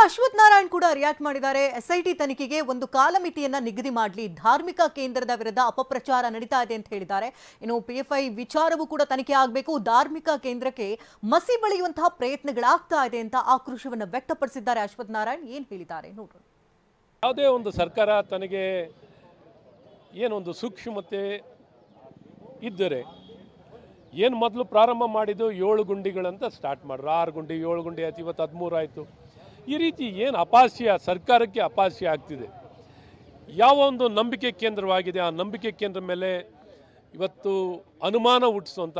ಅಶ್ವಥ್ ನಾರಾಯಣ್ ಕೂಡ ರಿಯಾಕ್ಟ್ ಮಾಡಿದ್ದಾರೆ. ಎಸ್ಐಟಿ ತನಿಖೆಗೆ ಒಂದು ಕಾಲಮಿತಿಯನ್ನ ನಿಗದಿ ಮಾಡಲಿ, ಧಾರ್ಮಿಕ ಕೇಂದ್ರದ ವಿರುದ್ಧ ಅಪಪ್ರಚಾರ ನಡೀತಾ ಇದೆ ಅಂತ ಹೇಳಿದ್ದಾರೆ. ಇನ್ನು ಪಿಎಫ್ಐ ವಿಚಾರವೂ ಕೂಡ ತನಿಖೆ ಆಗಬೇಕು, ಧಾರ್ಮಿಕ ಕೇಂದ್ರಕ್ಕೆ ಮಸಿ ಬಳಿಯುವಂತಹ ಪ್ರಯತ್ನಗಳಾಗ್ತಾ ಇದೆ ಅಂತ ಆಕ್ರೋಶವನ್ನು ವ್ಯಕ್ತಪಡಿಸಿದ್ದಾರೆ ಅಶ್ವಥ್ ನಾರಾಯಣ್. ಏನ್ ಹೇಳಿದ್ದಾರೆ ನೋಡೋಣ. ಯಾವುದೇ ಒಂದು ಸರ್ಕಾರ ತನಗೆ ಏನೊಂದು ಸೂಕ್ಷ್ಮತೆ ಇದ್ದರೆ ಏನು ಮೊದಲು ಪ್ರಾರಂಭ ಮಾಡಿದ್ದು 7 ಗುಂಡಿಗಳಂತ ಸ್ಟಾರ್ಟ್ ಮಾಡ್ರು. 6 ಗುಂಡಿ 7 ಗುಂಡಿ ಆಯ್ತು, ಇವತ್ತು 13 ಆಯಿತು. ಈ ರೀತಿ ಏನು ಅಪಹಾಸ್ಯ, ಸರ್ಕಾರಕ್ಕೆ ಅಪಹಾಸ್ಯ ಆಗ್ತಿದೆ. ಯಾವ ಒಂದು ನಂಬಿಕೆ ಕೇಂದ್ರವಾಗಿದೆ ಆ ನಂಬಿಕೆ ಕೇಂದ್ರ ಮೇಲೆ ಇವತ್ತು ಅನುಮಾನ ಹುಟ್ಟಿಸುವಂಥ,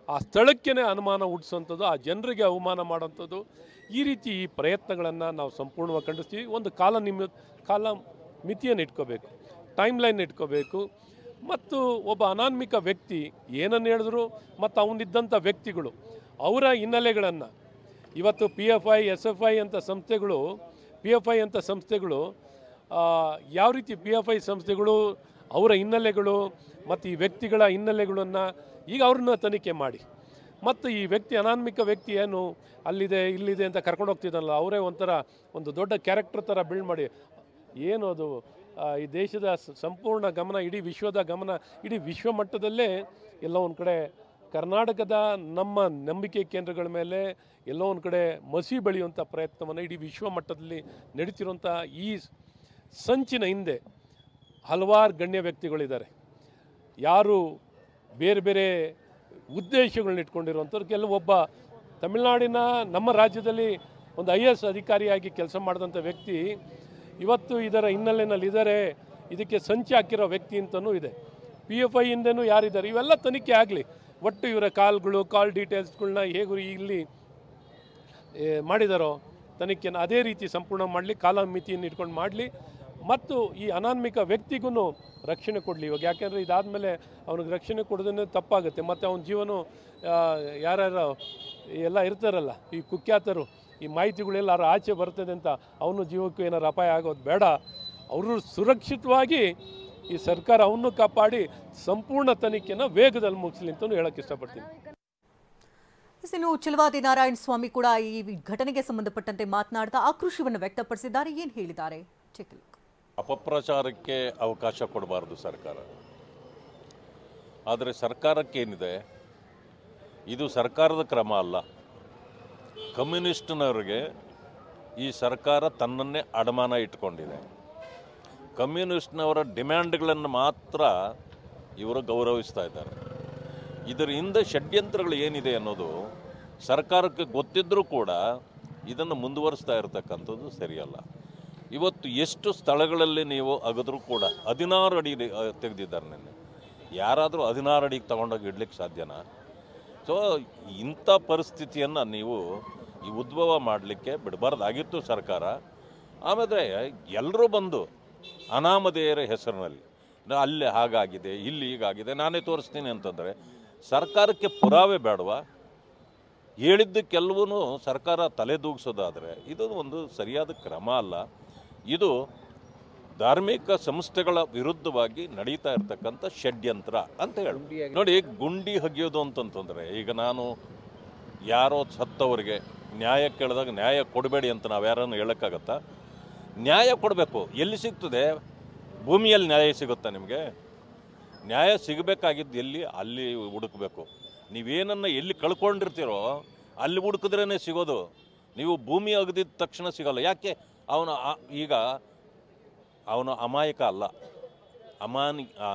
ಆ ಸ್ಥಳಕ್ಕೇ ಅನುಮಾನ ಹುಟ್ಟಿಸುವಂಥದ್ದು, ಆ ಜನರಿಗೆ ಅವಮಾನ ಮಾಡೋಂಥದ್ದು, ಈ ರೀತಿ ಈ ಪ್ರಯತ್ನಗಳನ್ನು ನಾವು ಸಂಪೂರ್ಣವಾಗಿ ಖಂಡಿಸ್ತೀವಿ. ಒಂದು ಕಾಲ ಮಿತಿಯನ್ನು ಇಟ್ಕೋಬೇಕು, ಟೈಮ್ ಲೈನ್ ಇಟ್ಕೋಬೇಕು. ಮತ್ತು ಒಬ್ಬ ಅನಾನ್ಮಿಕ ವ್ಯಕ್ತಿ ಏನನ್ನು ಹೇಳಿದ್ರು ಮತ್ತು ಅವನಿದ್ದಂಥ ವ್ಯಕ್ತಿಗಳು ಅವರ ಹಿನ್ನೆಲೆಗಳನ್ನು ಇವತ್ತು PFI SFI ಅಂತ ಸಂಸ್ಥೆಗಳು, PFI ಅಂತ ಸಂಸ್ಥೆಗಳು ಯಾವ ರೀತಿ PFI ಸಂಸ್ಥೆಗಳು ಅವರ ಹಿನ್ನೆಲೆಗಳು ಮತ್ತು ಈ ವ್ಯಕ್ತಿಗಳ ಹಿನ್ನೆಲೆಗಳನ್ನು ಈಗ ಅವ್ರನ್ನ ತನಿಖೆ ಮಾಡಿ, ಮತ್ತು ಈ ವ್ಯಕ್ತಿ ಅನಾನ್ಮಿಕ ವ್ಯಕ್ತಿ ಏನು ಅಲ್ಲಿದೆ ಇಲ್ಲಿದೆ ಅಂತ ಕರ್ಕೊಂಡು ಹೋಗ್ತಿದ್ದಲ್ಲ, ಅವರೇ ಒಂಥರ ಒಂದು ದೊಡ್ಡ ಕ್ಯಾರೆಕ್ಟರ್ ಥರ ಬಿಲ್ಡ್ ಮಾಡಿ ಏನು ಅದು ಈ ದೇಶದ ಸಂಪೂರ್ಣ ಗಮನ, ಇಡೀ ವಿಶ್ವದ ಗಮನ, ಇಡೀ ವಿಶ್ವ ಮಟ್ಟದಲ್ಲೇ ಎಲ್ಲ ಒಂದು ಕಡೆ ಕರ್ನಾಟಕದ ನಮ್ಮ ನಂಬಿಕೆ ಕೇಂದ್ರಗಳ ಮೇಲೆ ಎಲ್ಲೋ ಒಂದು ಕಡೆ ಮಸಿ ಬೆಳೆಯುವಂಥ ಪ್ರಯತ್ನವನ್ನು ಇಡೀ ವಿಶ್ವ ಮಟ್ಟದಲ್ಲಿ ನಡೀತಿರುವಂಥ ಈ ಸಂಚಿನ ಹಿಂದೆ ಹಲವಾರು ಗಣ್ಯ ವ್ಯಕ್ತಿಗಳಿದ್ದಾರೆ. ಯಾರು ಬೇರೆ ಬೇರೆ ಉದ್ದೇಶಗಳನ್ನ ಇಟ್ಕೊಂಡಿರುವಂಥವ್ರು. ಕೆಲವೊಬ್ಬ ತಮಿಳುನಾಡಿನ ನಮ್ಮ ರಾಜ್ಯದಲ್ಲಿ ಒಂದು IAS ಅಧಿಕಾರಿಯಾಗಿ ಕೆಲಸ ಮಾಡಿದಂಥ ವ್ಯಕ್ತಿ ಇವತ್ತು ಇದರ ಹಿನ್ನೆಲೆಯಲ್ಲಿದ್ದಾರೆ, ಇದಕ್ಕೆ ಸಂಚು ಹಾಕಿರೋ ವ್ಯಕ್ತಿ ಅಂತಲೂ ಇದೆ. PFI ಹಿಂದೆನೂ ಯಾರಿದ್ದಾರೆ ಇವೆಲ್ಲ ತನಿಖೆ ಆಗಲಿ. ಒಟ್ಟು ಇವರ ಕಾಲ್ ಡೀಟೇಲ್ಸ್ಗಳನ್ನ ಹೇಗೂ ಇಲ್ಲಿ ಮಾಡಿದಾರೋ ತನಿಖೆನ ಅದೇ ರೀತಿ ಸಂಪೂರ್ಣ ಮಾಡಲಿ, ಕಾಲಮಿತಿಯನ್ನು ಇಟ್ಕೊಂಡು ಮಾಡಲಿ, ಮತ್ತು ಈ ಅನಾನ್ಮಿಕ ವ್ಯಕ್ತಿಗೂ ರಕ್ಷಣೆ ಕೊಡಲಿ. ಇವಾಗ ಯಾಕೆಂದರೆ ಇದಾದಮೇಲೆ ಅವನಿಗೆ ರಕ್ಷಣೆ ಕೊಡೋದೇ ತಪ್ಪಾಗುತ್ತೆ. ಮತ್ತು ಅವನ ಜೀವನ ಯಾರ್ಯಾರು ಎಲ್ಲ ಇರ್ತಾರಲ್ಲ ಈ ಕುಖ್ಯಾತರು, ಈ ಮಾಹಿತಿಗಳೆಲ್ಲರೂ ಆಚೆ ಬರ್ತದೆ ಅಂತ ಅವನು ಜೀವಕ್ಕೂ ಏನಾರು ಅಪಾಯ ಆಗೋದು ಬೇಡ. ಅವರು ಸುರಕ್ಷಿತವಾಗಿ ಈ ಸರ್ಕಾರ ಅವನ್ನು ಕಾಪಾಡಿ ಸಂಪೂರ್ಣ ತನಿಖೆನ ವೇಗದಲ್ಲಿ ಮುಗಿಸಲಿ ಅಂತಲೂ ಹೇಳಕ್ಕೆ ಇಷ್ಟಪಡ್ತೀನಿ. ಇನ್ನು ಚಿಲವಾದಿ ನಾರಾಯಣ ಸ್ವಾಮಿ ಕೂಡ ಈ ಘಟನೆಗೆ ಸಂಬಂಧಪಟ್ಟಂತೆ ಮಾತನಾಡ್ತಾ ಆಕ್ರೋಶವನ್ನು ವ್ಯಕ್ತಪಡಿಸಿದ್ದಾರೆ. ಏನು ಹೇಳಿದ್ದಾರೆ? ಅಪಪ್ರಚಾರಕ್ಕೆ ಅವಕಾಶ ಕೊಡಬಾರದು ಸರ್ಕಾರ. ಆದರೆ ಸರ್ಕಾರಕ್ಕೇನಿದೆ, ಇದು ಸರ್ಕಾರದ ಕ್ರಮ ಅಲ್ಲ. ಕಮ್ಯುನಿಸ್ಟ್ನವರಿಗೆ ಈ ಸರ್ಕಾರ ತನ್ನನ್ನೇ ಅಡಮಾನ ಇಟ್ಕೊಂಡಿದೆ. ಕಮ್ಯುನಿಸ್ಟ್ನವರ ಡಿಮ್ಯಾಂಡ್ಗಳನ್ನು ಮಾತ್ರ ಇವರು ಗೌರವಿಸ್ತಾ ಇದ್ದಾರೆ. ಇದರ ಹಿಂದೆ ಷಡ್ಯಂತ್ರಗಳು ಏನಿದೆ ಅನ್ನೋದು ಸರ್ಕಾರಕ್ಕೆ ಗೊತ್ತಿದ್ದರೂ ಕೂಡ ಇದನ್ನು ಮುಂದುವರಿಸ್ತಾ ಇರತಕ್ಕಂಥದ್ದು ಸರಿಯಲ್ಲ. ಇವತ್ತು ಎಷ್ಟು ಸ್ಥಳಗಳಲ್ಲಿ ನೀವು ಅಗದರೂ ಕೂಡ 16 ಅಡಿ ತೆಗೆದಿದ್ದಾರೆ. ನೆನ್ನೆ ಯಾರಾದರೂ 16 ಅಡಿಗೆ ತಗೊಂಡೋಗಿ ಇಡ್ಲಿಕ್ಕೆ ಸಾಧ್ಯನಾ? ಸೊ ಇಂಥ ಪರಿಸ್ಥಿತಿಯನ್ನು ನೀವು ಈ ಉದ್ಭವ ಮಾಡಲಿಕ್ಕೆ ಬಿಡಬಾರ್ದಾಗಿತ್ತು ಸರ್ಕಾರ. ಆಮೇಲೆ ಎಲ್ಲರೂ ಬಂದು ಅನಾಮಧೇಯರ ಹೆಸರಿನಲ್ಲಿ ಅಲ್ಲಿ ಹಾಗಾಗಿದೆ ಇಲ್ಲಿ ಹೀಗಾಗಿದೆ ನಾನೇ ತೋರಿಸ್ತೀನಿ ಅಂತಂದರೆ ಸರ್ಕಾರಕ್ಕೆ ಪುರಾವೆ ಬೇಡವಾ? ಹೇಳಿದ್ದಕ್ಕೆಲ್ಲವೂ ಸರ್ಕಾರ ತಲೆದೂಗಿಸೋದಾದರೆ ಇದು ಒಂದು ಸರಿಯಾದ ಕ್ರಮ ಅಲ್ಲ. ಇದು ಧಾರ್ಮಿಕ ಸಂಸ್ಥೆಗಳ ವಿರುದ್ಧವಾಗಿ ನಡೀತಾ ಇರ್ತಕ್ಕಂಥ ಷಡ್ಯಂತ್ರ ಅಂತ ಹೇಳಿ ನೋಡಿ. ಗುಂಡಿ ಹಗಿಯೋದು ಅಂತಂತಂದರೆ ಈಗ ನಾನು ಯಾರೋ ಸತ್ತವರಿಗೆ ನ್ಯಾಯ ಕೇಳಿದಾಗ ನ್ಯಾಯ ಕೊಡಬೇಡಿ ಅಂತ ನಾವು ಯಾರನ್ನು ಹೇಳೋಕ್ಕಾಗತ್ತಾ? ನ್ಯಾಯ ಕೊಡಬೇಕು. ಎಲ್ಲಿ ಸಿಗ್ತದೆ? ಭೂಮಿಯಲ್ಲಿ ನ್ಯಾಯ ಸಿಗುತ್ತಾ ನಿಮಗೆ? ನ್ಯಾಯ ಸಿಗಬೇಕಾಗಿದ್ದು ಎಲ್ಲಿ? ಅಲ್ಲಿ ಹುಡುಕಬೇಕು. ನೀವೇನನ್ನು ಎಲ್ಲಿ ಕಳ್ಕೊಂಡಿರ್ತೀರೋ ಅಲ್ಲಿ ಹುಡುಕಿದ್ರೇ ಸಿಗೋದು. ನೀವು ಭೂಮಿ ಅಗದಿದ ತಕ್ಷಣ ಸಿಗೋಲ್ಲ. ಯಾಕೆ? ಈಗ ಅವನು ಅಮಾಯಕ ಅಲ್ಲ,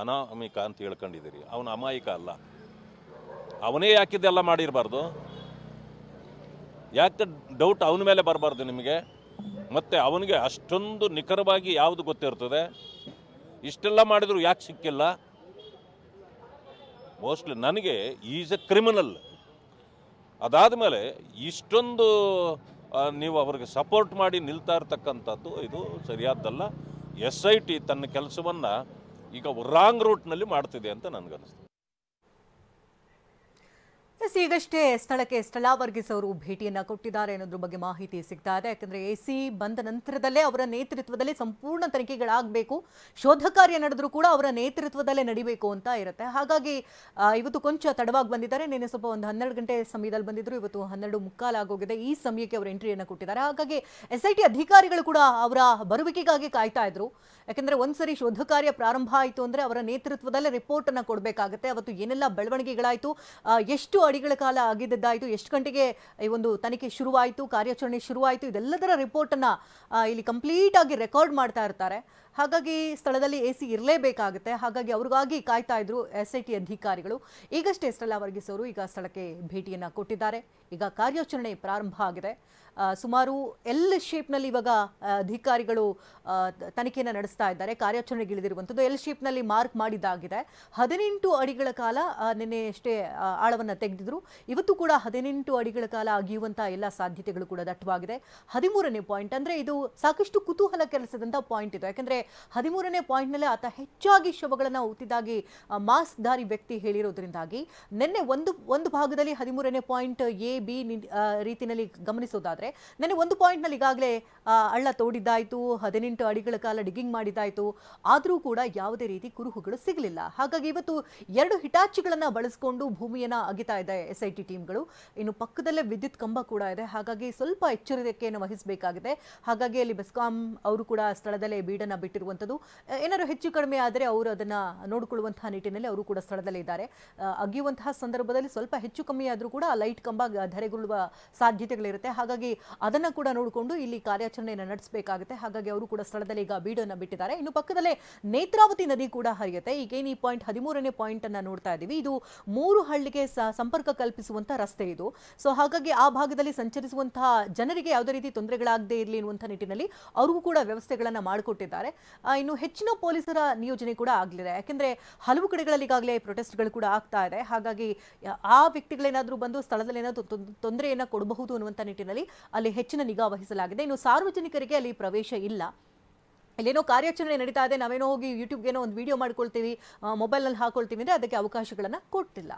ಅನಾಮಿಕ ಅಂತ ಹೇಳ್ಕೊಂಡಿದ್ದೀರಿ. ಅವನು ಅಮಾಯಕ ಅಲ್ಲ. ಅವನೇ ಯಾಕಿದ್ದೆಲ್ಲ ಮಾಡಿರಬಾರ್ದು? ಯಾಕೆ ಡೌಟ್ ಅವನ ಮೇಲೆ ಬರಬಾರ್ದು ನಿಮಗೆ? ಮತ್ತು ಅವನಿಗೆ ಅಷ್ಟೊಂದು ನಿಖರವಾಗಿ ಯಾವುದು ಗೊತ್ತಿರ್ತದೆ? ಇಷ್ಟೆಲ್ಲ ಮಾಡಿದ್ರು ಯಾಕೆ ಸಿಕ್ಕಿಲ್ಲ? ಮೋಸ್ಟ್ಲಿ ನನಗೆ ಈಸ್ ಎ ಕ್ರಿಮಿನಲ್. ಅದಾದ ಮೇಲೆ ಇಷ್ಟೊಂದು ನೀವು ಅವ್ರಿಗೆ ಸಪೋರ್ಟ್ ಮಾಡಿ ನಿಲ್ತಾ ಇರ್ತಕ್ಕಂಥದ್ದು ಇದು ಸರಿಯಾದ್ದಲ್ಲ. SIT ತನ್ನ ಕೆಲಸವನ್ನು ಈಗ ರಾಂಗ್ ರೂಟ್ನಲ್ಲಿ ಮಾಡ್ತಿದೆ ಅಂತ ನನಗನ್ನಿಸ್ತು. ಈಗಷ್ಟೇ ಸ್ಥಳಕ್ಕೆ ಸ್ಟೆಲ್ಲಾ ವರ್ಗೀಸ್ ಅವರು ಭೇಟಿಯನ್ನ ಕೊಟ್ಟಿದ್ದಾರೆ ಅನ್ನೋದ್ರ ಬಗ್ಗೆ ಮಾಹಿತಿ ಸಿಗ್ತಾ ಇದೆ. ಯಾಕಂದ್ರೆ ಎಸಿ ಬಂದ ನಂತರದಲ್ಲೇ ಅವರ ನೇತೃತ್ವದಲ್ಲಿ ಸಂಪೂರ್ಣ ತನಿಖೆಗಳಾಗಬೇಕು, ಶೋಧ ಕಾರ್ಯ ನಡೆದರೂ ಕೂಡ ಅವರ ನೇತೃತ್ವದಲ್ಲೇ ನಡಿಬೇಕು ಅಂತ ಇರುತ್ತೆ. ಹಾಗಾಗಿ ಇವತ್ತು ಕೊಂಚ ತಡವಾಗಿ ಬಂದಿದ್ದಾರೆ. ನಿನ್ನೆ ಸ್ವಲ್ಪ ಒಂದು 12 ಗಂಟೆ ಸಮಯದಲ್ಲಿ ಬಂದಿದ್ರು, ಇವತ್ತು 12:15 ಆಗೋಗಿದೆ. ಈ ಸಮಯಕ್ಕೆ ಅವರು ಎಂಟ್ರಿಯನ್ನು ಕೊಟ್ಟಿದ್ದಾರೆ. ಹಾಗಾಗಿ SIT ಅಧಿಕಾರಿಗಳು ಕೂಡ ಅವರ ಬರುವಿಕೆಗಾಗಿ ಕಾಯ್ತಾ ಇದ್ರು. ಯಾಕಂದ್ರೆ ಒಂದ್ಸರಿ ಶೋಧ ಕಾರ್ಯ ಪ್ರಾರಂಭ ಆಯಿತು ಅಂದ್ರೆ ಅವರ ನೇತೃತ್ವದಲ್ಲೇ ರಿಪೋರ್ಟ್ ಅನ್ನ ಕೊಡಬೇಕಾಗುತ್ತೆ. ಅವತ್ತು ಏನೆಲ್ಲ ಬೆಳವಣಿಗೆಗಳಾಯಿತು, ಎಷ್ಟು ಅಡಿಗಳ ಕಾಲ ಆಗಿದ್ದಾಯಿತು, ಎಷ್ಟು ಗಂಟೆಗೆ ಈ ಒಂದು ತನಿಖೆ ಶುರುವಾಯಿತು, ಕಾರ್ಯಾಚರಣೆ ಶುರುವಾಯಿತು, ಇದೆಲ್ಲದರ ರಿಪೋರ್ಟನ್ನು ಇಲ್ಲಿ ಕಂಪ್ಲೀಟ್ ಆಗಿ ರೆಕಾರ್ಡ್ ಮಾಡ್ತಾ ಇರ್ತಾರೆ. ಹಾಗಾಗಿ ಸ್ಥಳದಲ್ಲಿ ಎಸಿ ಇರಲೇಬೇಕಾಗುತ್ತೆ. ಹಾಗಾಗಿ ಅವ್ರಿಗಾಗಿ ಕಾಯ್ತಾ ಇದ್ರು SIT ಅಧಿಕಾರಿಗಳು. ಈಗಷ್ಟೇ ಸ್ಟೆಲ್ಲಾ ವರ್ಗೀಸ್ ಅವರು ಈಗ ಸ್ಥಳಕ್ಕೆ ಭೇಟಿಯನ್ನು ಕೊಟ್ಟಿದ್ದಾರೆ. ಈಗ ಕಾರ್ಯಾಚರಣೆ ಪ್ರಾರಂಭ ಆಗಿದೆ. ಸುಮಾರು ಎಲ್ ಶೇಪ್ನಲ್ಲಿ ಇವಾಗ ಅಧಿಕಾರಿಗಳು ತನಿಖೆಯನ್ನು ನಡೆಸ್ತಾ ಇದ್ದಾರೆ. ಕಾರ್ಯಾಚರಣೆಗಿಳಿದಿರುವಂಥದ್ದು ಎಲ್ ಶೇಪ್ನಲ್ಲಿ ಮಾರ್ಕ್ ಮಾಡಿದ್ದಾಗಿದೆ. 18 ಅಡಿಗಳ ಕಾಲ ನಿನ್ನೆ ಅಷ್ಟೇ ಆಳವನ್ನು ತೆಗೆದಿದ್ರು. ಇವತ್ತು ಕೂಡ 18 ಅಡಿಗಳ ಕಾಲ ಅಗಿಯುವಂಥ ಎಲ್ಲ ಸಾಧ್ಯತೆಗಳು ಕೂಡ ದಟ್ಟವಾಗಿದೆ. 13ನೇ ಪಾಯಿಂಟ್ ಅಂದರೆ ಇದು ಸಾಕಷ್ಟು ಕುತೂಹಲ ಕೆರಳಿಸಿದಂಥ ಪಾಯಿಂಟ್ ಇದು. ಯಾಕಂದರೆ 13ನೇ ಪಾಯಿಂಟ್ನಲ್ಲೇ ಆತ ಹೆಚ್ಚಾಗಿ ಶವಗಳನ್ನು ಊತಿದ್ದಾಗಿ ಮಾಸ್ಕ್ ಧಾರಿ ವ್ಯಕ್ತಿ ಹೇಳಿರೋದ್ರಿಂದಾಗಿ ನಿನ್ನೆ ಒಂದು ಭಾಗದಲ್ಲಿ 13ನೇ ಪಾಯಿಂಟ್ A-B ರೀತಿಯಲ್ಲಿ ಗಮನಿಸೋದಾದ್ರೆ ನನಗೆ ಒಂದು ಪಾಯಿಂಟ್ನಲ್ಲಿ ಈಗಾಗಲೇ ಹಳ್ಳ ತೋಡಿದ್ದಾಯಿತು, 18 ಅಡಿಗಳ ಕಾಲ ಡಿಗ್ಗಿಂಗ್ ಮಾಡಿದ್ದಾಯಿತು. ಆದರೂ ಕೂಡ ಯಾವುದೇ ರೀತಿ ಕುರುಹುಗಳು ಸಿಗಲಿಲ್ಲ. ಹಾಗಾಗಿ ಇವತ್ತು 2 ಹಿಟಾಚಿಗಳನ್ನು ಬಳಸಿಕೊಂಡು ಭೂಮಿಯನ್ನು ಅಗಿತಾ ಇದೆ SIT ಟೀಮ್ಗಳು. ಇನ್ನು ಪಕ್ಕದಲ್ಲೇ ವಿದ್ಯುತ್ ಕಂಬ ಕೂಡ ಇದೆ. ಹಾಗಾಗಿ ಸ್ವಲ್ಪ ಎಚ್ಚರಿಕೆಯನ್ನು ವಹಿಸಬೇಕಾಗಿದೆ. ಹಾಗಾಗಿ ಅಲ್ಲಿ ಬೆಸ್ಕಾಂ ಅವರು ಕೂಡ ಸ್ಥಳದಲ್ಲೇ ಬೀಡನ್ನು ಬಿಟ್ಟಿರುವಂಥದ್ದು. ಏನಾದರೂ ಹೆಚ್ಚು ಕಡಿಮೆ ಆದರೆ ಅವರು ಅದನ್ನು ನೋಡಿಕೊಳ್ಳುವಂತಹ ನಿಟ್ಟಿನಲ್ಲಿ ಅವರು ಕೂಡ ಸ್ಥಳದಲ್ಲೇ ಇದ್ದಾರೆ. ಅಗಿಯುವಂತಹ ಸಂದರ್ಭದಲ್ಲಿ ಸ್ವಲ್ಪ ಹೆಚ್ಚು ಕಮ್ಮಿ ಆದರೂ ಕೂಡ ಲೈಟ್ ಕಂಬ ಧರೆಗುಳ್ಳುವ ಸಾಧ್ಯತೆಗಳಿರುತ್ತೆ. ಹಾಗಾಗಿ ಅದನ್ನು ಕೂಡ ನೋಡಿಕೊಂಡು ಇಲ್ಲಿ ಕಾರ್ಯಾಚರಣೆಯನ್ನು ನಡೆಸಬೇಕಾಗುತ್ತೆ. ಹಾಗಾಗಿ ಅವರು ಕೂಡ ಸ್ಥಳದಲ್ಲಿ ಈಗ ಬೀಡನ್ನು ಬಿಟ್ಟಿದ್ದಾರೆ. ಇನ್ನು ಪಕ್ಕದಲ್ಲೇ ನೇತ್ರಾವತಿ ನದಿ ಕೂಡ ಹರಿಯುತ್ತೆ. ಈಗೇನು ಈ ಪಾಯಿಂಟ್ 13ನೇ ಪಾಯಿಂಟ್ ಅನ್ನು ನೋಡ್ತಾ ಇದ್ದೀವಿ, ಇದು 3 ಹಳ್ಳಿಗೆ ಸಂಪರ್ಕ ಕಲ್ಪಿಸುವಂತ ರಸ್ತೆ ಇದು. ಸೊ ಹಾಗಾಗಿ ಆ ಭಾಗದಲ್ಲಿ ಸಂಚರಿಸುವಂತಹ ಜನರಿಗೆ ಯಾವುದೇ ರೀತಿ ತೊಂದರೆಗಳಾಗದೇ ಇರಲಿ ಎನ್ನುವಂಥ ನಿಟ್ಟಿನಲ್ಲಿ ಅವ್ರಿಗೂ ಕೂಡ ವ್ಯವಸ್ಥೆಗಳನ್ನು ಮಾಡಿಕೊಟ್ಟಿದ್ದಾರೆ. ಇನ್ನು ಹೆಚ್ಚಿನ ಪೊಲೀಸರ ನಿಯೋಜನೆ ಕೂಡ ಆಗಲಿದೆ. ಯಾಕೆಂದ್ರೆ ಹಲವು ಕಡೆಗಳಲ್ಲಿ ಈಗಾಗಲೇ ಪ್ರೊಟೆಸ್ಟ್ಗಳು ಕೂಡ ಆಗ್ತಾ ಇದೆ. ಹಾಗಾಗಿ ಆ ವ್ಯಕ್ತಿಗಳೇನಾದರೂ ಬಂದು ಸ್ಥಳದಲ್ಲಿ ಏನಾದರೂ ತೊಂದರೆಯನ್ನು ಕೊಡಬಹುದು ಅನ್ನುವಂಥ ನಿಟ್ಟಿನಲ್ಲಿ ಅಲ್ಲಿ ಹೆಚ್ಚಿನ ನಿಗಾ ವಹಿಸಲಾಗಿದೆ. ಇನ್ನು ಸಾರ್ವಜನಿಕರಿಗೆ ಅಲ್ಲಿ ಪ್ರವೇಶ ಇಲ್ಲ. ಇಲ್ಲೇನೋ ಕಾರ್ಯಾಚರಣೆ ನಡೀತಾ ಇದೆ, ನಾವೇನೋ ಹೋಗಿ ಯೂಟ್ಯೂಬ್ಗೇನೋ ಒಂದು ವಿಡಿಯೋ ಮಾಡ್ಕೊಳ್ತೀವಿ, ಮೊಬೈಲ್ನಲ್ಲಿ ಹಾಕೊಳ್ತೀವಿ ಅಂದರೆ ಅದಕ್ಕೆ ಅವಕಾಶಗಳನ್ನು ಕೊಟ್ಟಿಲ್ಲ.